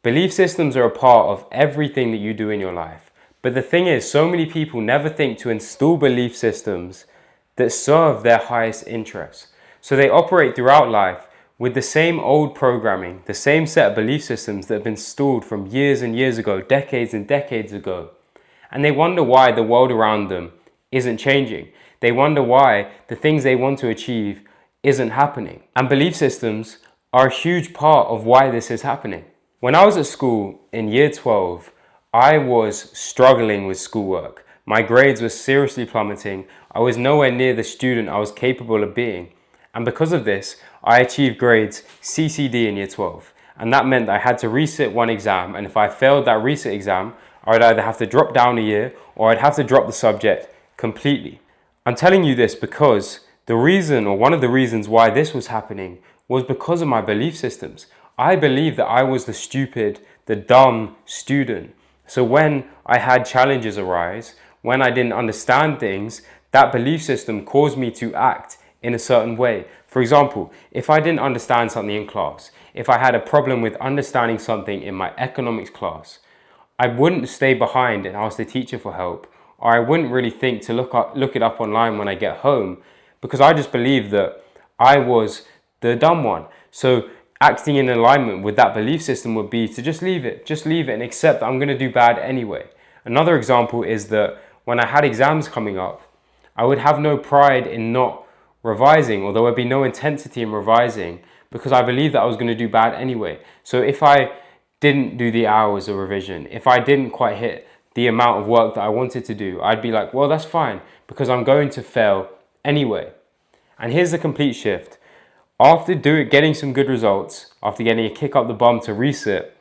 Belief systems are a part of everything that you do in your life. But the thing is, so many people never think to install belief systems that serve their highest interests. So they operate throughout life with the same old programming, the same set of belief systems that have been installed from years and years ago, decades and decades ago. And they wonder why the world around them isn't changing. They wonder why the things they want to achieve isn't happening. And belief systems are a huge part of why this is happening. When I was at school in year 12, I was struggling with schoolwork. My grades were seriously plummeting. I was nowhere near the student I was capable of being. And because of this, I achieved grades CCD in year 12. And that meant that I had to resit one exam. And if I failed that resit exam, I would either have to drop down a year or I'd have to drop the subject completely. I'm telling you this because the reason, or one of the reasons why this was happening, was because of my belief systems. I believed that I was the stupid, the dumb student. So when I had challenges arise, when I didn't understand things, that belief system caused me to act in a certain way. For example, if I didn't understand something in class, if I had a problem with understanding something in my economics class, I wouldn't stay behind and ask the teacher for help, or I wouldn't really think to look it up online when I get home, because I just believed that I was the dumb one. So acting in alignment with that belief system would be to just leave it and accept that I'm going to do bad anyway. Another example is that when I had exams coming up, I would have no pride in not revising, or there would be no intensity in revising, because I believed that I was going to do bad anyway. So if I didn't do the hours of revision, if I didn't quite hit the amount of work that I wanted to do, I'd be like, well, that's fine, because I'm going to fail anyway. And here's the complete shift. After getting some good results, after getting a kick up the bum to resit,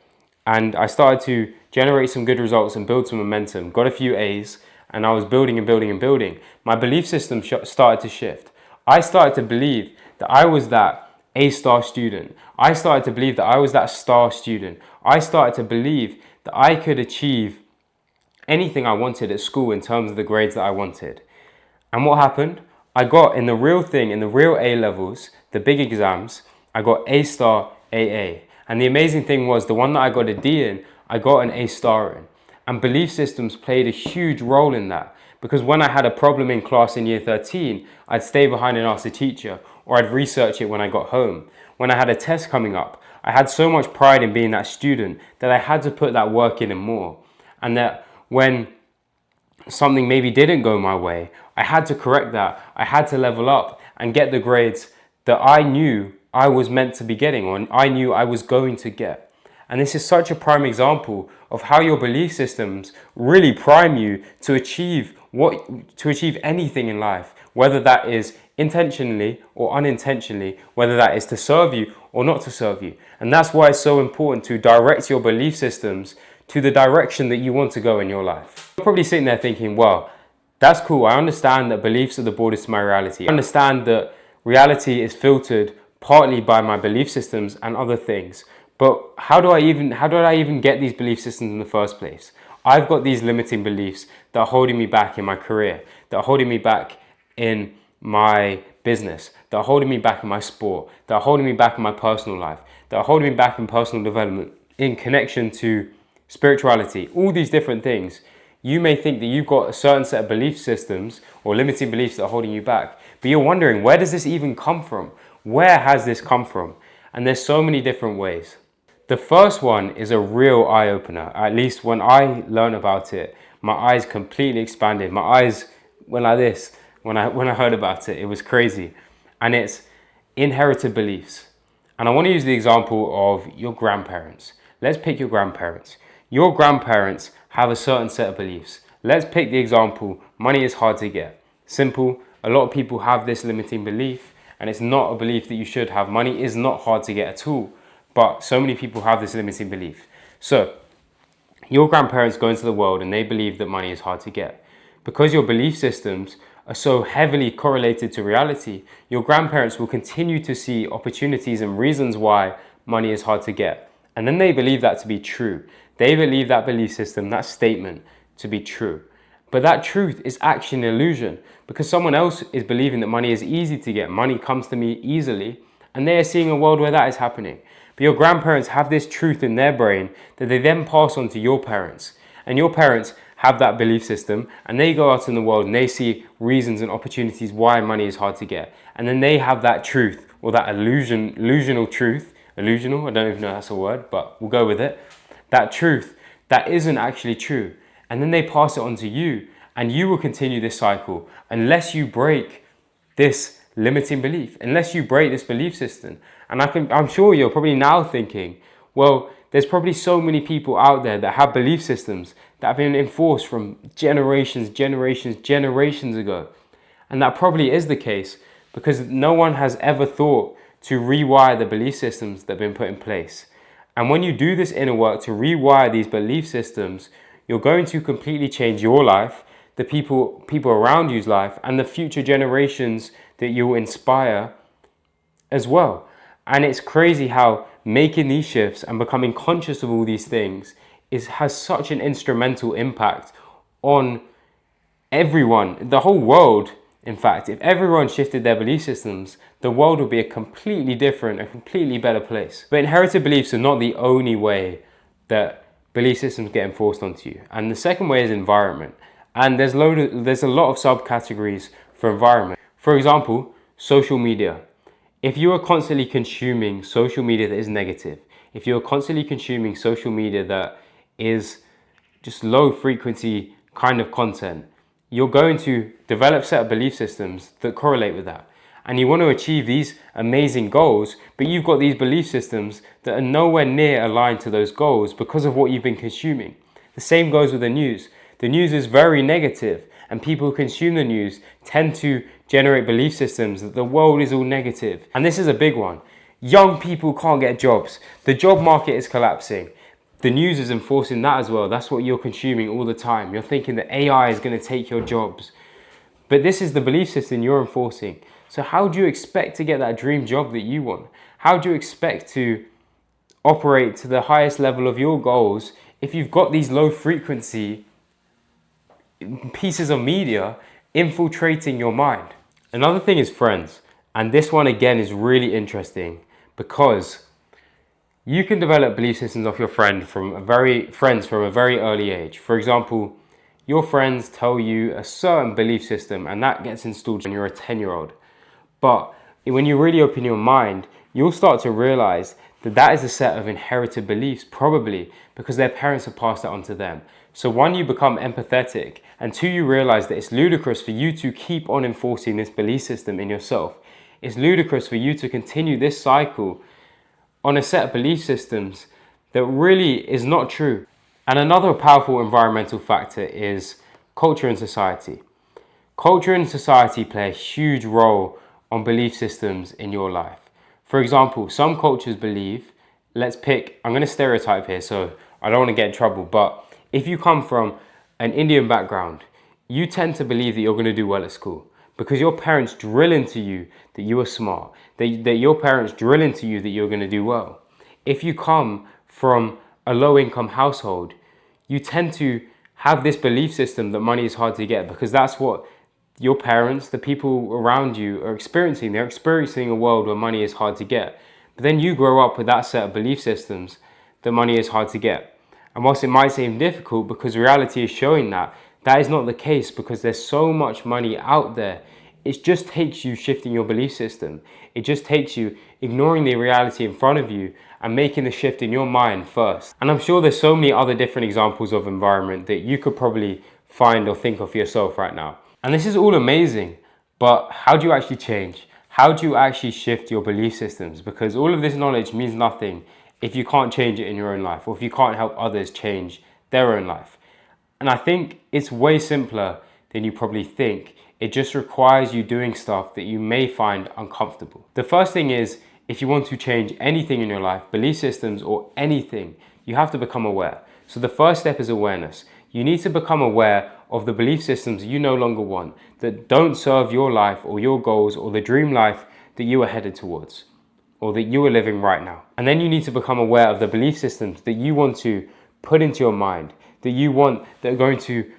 and I started to generate some good results and build some momentum, got a few A's, and I was building and building and building, my belief system started to shift. I started to believe that I was that A-star student. I started to believe that I was that star student. I started to believe that I could achieve anything I wanted at school in terms of the grades that I wanted. And what happened? I got in the real thing, in the real A levels, the big exams, I got A-star, AA. And the amazing thing was, the one that I got a D in, I got an A-star in. And belief systems played a huge role in that. Because when I had a problem in class in year 13, I'd stay behind and ask the teacher, or I'd research it when I got home. When I had a test coming up, I had so much pride in being that student that I had to put that work in and more. And that when something maybe didn't go my way, I had to correct that. I had to level up and get the grades that I knew I was meant to be getting, or I knew I was going to get. And this is such a prime example of how your belief systems really prime you to achieve anything in life, whether that is intentionally or unintentionally, whether that is to serve you or not to serve you. And that's why it's so important to direct your belief systems to the direction that you want to go in your life. You're probably sitting there thinking, well, that's cool. I understand that beliefs are the borders to my reality. I understand that reality is filtered partly by my belief systems and other things. But how do I even get these belief systems in the first place? I've got these limiting beliefs that are holding me back in my career, that are holding me back in my business, that are holding me back in my sport, that are holding me back in my personal life, that are holding me back in personal development, in connection to spirituality, all these different things. You may think that you've got a certain set of belief systems or limiting beliefs that are holding you back, but you're wondering, where does this even come from? Where has this come from? And there's so many different ways. The first one is a real eye-opener. At least when I learned about it, my eyes completely expanded. My eyes went like this when I heard about it. It was crazy. And it's inherited beliefs. And I want to use the example of your grandparents. Let's pick your grandparents. Your grandparents have a certain set of beliefs. Let's pick the example, money is hard to get. Simple, a lot of people have this limiting belief, and it's not a belief that you should have. Money is not hard to get at all, but so many people have this limiting belief. So, your grandparents go into the world and they believe that money is hard to get. Because your belief systems are so heavily correlated to reality, your grandparents will continue to see opportunities and reasons why money is hard to get. And then they believe that to be true. They believe that belief system, that statement, to be true. But that truth is actually an illusion, because someone else is believing that money is easy to get. Money comes to me easily, and they are seeing a world where that is happening. But your grandparents have this truth in their brain that they then pass on to your parents. And your parents have that belief system, and they go out in the world and they see reasons and opportunities why money is hard to get. And then they have that truth, or that illusional truth, illusional, I don't even know if that's a word, but we'll go with it. That truth that isn't actually true. And then they pass it on to you, and you will continue this cycle unless you break this limiting belief, unless you break this belief system. And I'm sure you're probably now thinking, well, there's probably so many people out there that have belief systems that have been enforced from generations ago. And that probably is the case because no one has ever thought to rewire the belief systems that have been put in place. And when you do this inner work to rewire these belief systems, you're going to completely change your life, the people around you's life, and the future generations that you'll inspire as well. And it's crazy how making these shifts and becoming conscious of all these things has such an instrumental impact on everyone, the whole world. In fact, if everyone shifted their belief systems, the world would be a completely different, a completely better place. But inherited beliefs are not the only way that belief systems get enforced onto you. And the second way is environment. And there's a lot of subcategories for environment. For example, social media. If you are constantly consuming social media that is negative, if you're constantly consuming social media that is just low frequency kind of content, you're going to develop set of belief systems that correlate with that. And you want to achieve these amazing goals, but you've got these belief systems that are nowhere near aligned to those goals because of what you've been consuming. The same goes with the news. The news is very negative, and people who consume the news tend to generate belief systems that the world is all negative. And this is a big one. Young people can't get jobs. The job market is collapsing. The news is enforcing that as well. That's what you're consuming all the time. You're thinking that AI is going to take your jobs. But this is the belief system you're enforcing. So how do you expect to get that dream job that you want? How do you expect to operate to the highest level of your goals if you've got these low frequency pieces of media infiltrating your mind? Another thing is friends. And this one again is really interesting because you can develop belief systems of your friends from a very early age. For example, your friends tell you a certain belief system and that gets installed when you're a 10-year-old. But when you really open your mind, you'll start to realize that that is a set of inherited beliefs, probably because their parents have passed that on to them. So one, you become empathetic, and two, you realize that it's ludicrous for you to keep on enforcing this belief system in yourself. It's ludicrous for you to continue this cycle on a set of belief systems that really is not true. And another powerful environmental factor is culture and society. Culture and society play a huge role on belief systems in your life. For example, some cultures believe, I'm going to stereotype here so I don't want to get in trouble, but if you come from an Indian background, you tend to believe that you're going to do well at school because your parents drill into you that you are smart, that your parents drill into you that you're going to do well. If you come from a low-income household, you tend to have this belief system that money is hard to get because that's what your parents, the people around you are experiencing. They're experiencing a world where money is hard to get. But then you grow up with that set of belief systems that money is hard to get. And whilst it might seem difficult because reality is showing that, that is not the case because there's so much money out there. It just takes you shifting your belief system. It just takes you ignoring the reality in front of you and making the shift in your mind first. And I'm sure there's so many other different examples of environment that you could probably find or think of for yourself right now. And this is all amazing, but how do you actually change? How do you actually shift your belief systems? Because all of this knowledge means nothing if you can't change it in your own life or if you can't help others change their own life. And I think it's way simpler than you probably think. It just requires you doing stuff that you may find uncomfortable. The first thing is, if you want to change anything in your life, belief systems or anything, you have to become aware. So the first step is awareness. You need to become aware of the belief systems you no longer want, that don't serve your life or your goals or the dream life that you are headed towards or that you are living right now. And then you need to become aware of the belief systems that you want to put into your mind, that are going to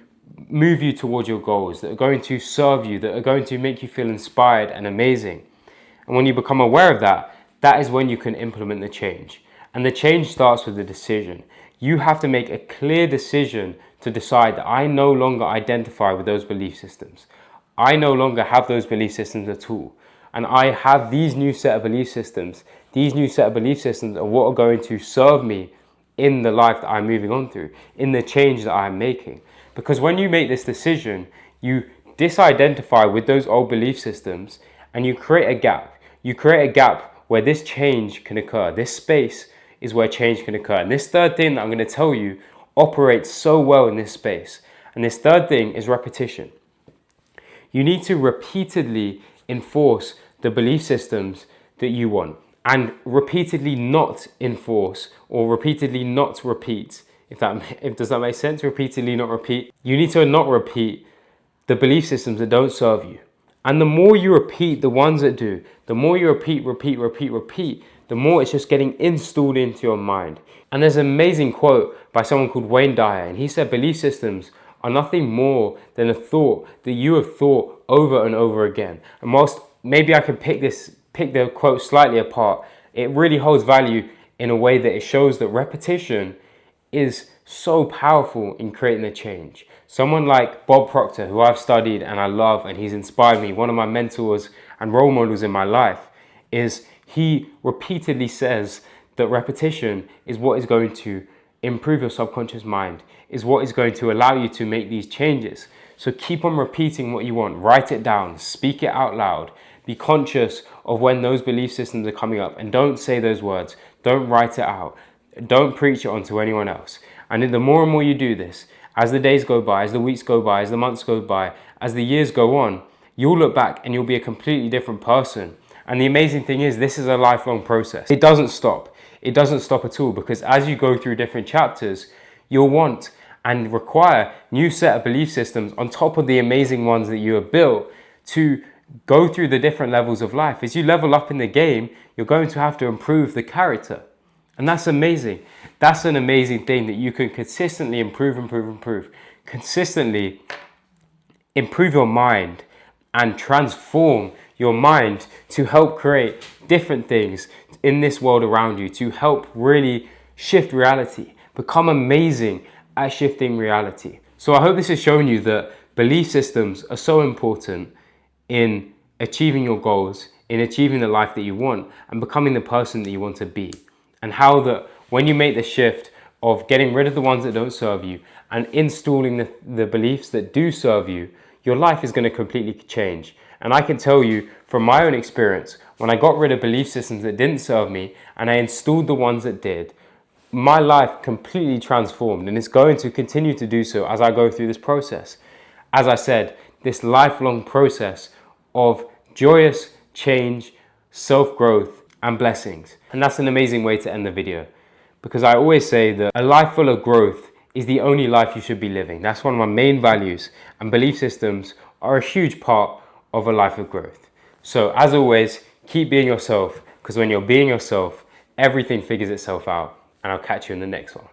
move you towards your goals, that are going to serve you, that are going to make you feel inspired and amazing. And when you become aware of that, that is when you can implement the change. And the change starts with a decision. You have to make a clear decision to decide that I no longer identify with those belief systems. I no longer have those belief systems at all. And I have these new set of belief systems. These new set of belief systems are what are going to serve me in the life that I'm moving on through, in the change that I'm making. Because when you make this decision, you disidentify with those old belief systems and you create a gap. You create a gap where this change can occur. This space is where change can occur. And this third thing that I'm going to tell you operates so well in this space. And this third thing is repetition. You need to repeatedly enforce the belief systems that you want, and repeatedly not enforce or repeatedly not repeat. Does that make sense? Repeatedly not repeat. You need to not repeat the belief systems that don't serve you. And the more you repeat the ones that do, the more you repeat, the more it's just getting installed into your mind. And there's an amazing quote by someone called Wayne Dyer, and he said belief systems are nothing more than a thought that you have thought over and over again. And whilst maybe I can pick the quote slightly apart, it really holds value in a way that it shows that repetition is so powerful in creating a change. Someone like Bob Proctor, who I've studied and I love, and he's inspired me, one of my mentors and role models in my life, is he repeatedly says that repetition is what is going to improve your subconscious mind, is what is going to allow you to make these changes. So keep on repeating what you want, write it down, speak it out loud, be conscious of when those belief systems are coming up, and don't say those words, don't write it out, don't preach it onto anyone else. And then the more and more you do this, as the days go by, as the weeks go by, as the months go by, as the years go on, you'll look back and you'll be a completely different person. And the amazing thing is, this is a lifelong process. It doesn't stop. It doesn't stop at all, because as you go through different chapters, you'll want and require new set of belief systems on top of the amazing ones that you have built to go through the different levels of life. As you level up in the game, you're going to have to improve the character. And that's amazing. That's an amazing thing, that you can consistently improve. Consistently improve your mind and transform your mind to help create different things in this world around you, to help really shift reality, become amazing at shifting reality. So I hope this has shown you that belief systems are so important in achieving your goals, in achieving the life that you want, and becoming the person that you want to be. And how that when you make the shift of getting rid of the ones that don't serve you and installing the beliefs that do serve you, your life is going to completely change. And I can tell you from my own experience, when I got rid of belief systems that didn't serve me and I installed the ones that did, my life completely transformed, and it's going to continue to do so as I go through this process. As I said, this lifelong process of joyous change, self-growth, and blessings. And that's an amazing way to end the video, because I always say that a life full of growth is the only life you should be living. That's one of my main values, and belief systems are a huge part of a life of growth. So as always, keep being yourself, because when you're being yourself, everything figures itself out. And I'll catch you in the next one.